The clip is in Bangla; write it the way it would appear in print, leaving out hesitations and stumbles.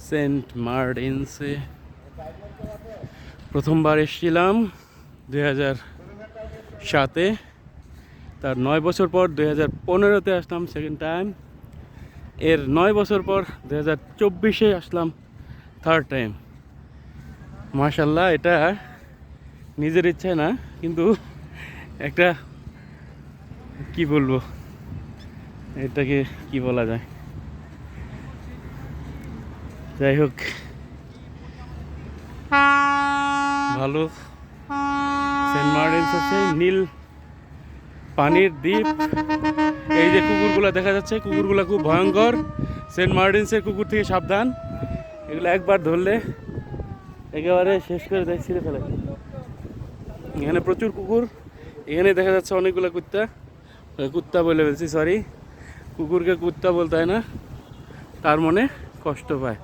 সেন্ট মার্টিনসে প্রথমবার এসেছিলাম 2007-এ। তার 9 বছর পর 2015-তে আসলাম সেকেন্ড টাইম। এর 9 বছর পর 2024-এ আসলাম থার্ড টাইম। মাশাল্লাহ, এটা নিজের ইচ্ছায় না, কিন্তু একটা কি বলবো, এটাকে কি বলা যায়, যাই হোক ভালো। সেন্ট মার্টিনস আছে, নীল পানির দ্বীপ। এই যে কুকুরগুলো দেখা যাচ্ছে, কুকুরগুলো খুব ভয়ঙ্কর। সেন্ট মার্টিনসের কুকুর থেকে সাবধান, এগুলো একবার ধরলে একেবারে শেষ করে দেয়, ছিঁড়ে ফেলে। এখানে প্রচুর কুকুর। এখানে দেখা যাচ্ছে অনেকগুলো কুত্তা, কুত্তা বলে ফেলছি, সরি, কুকুরকে কুত্তা বলতে হয় না, তার মনে কষ্ট পায়।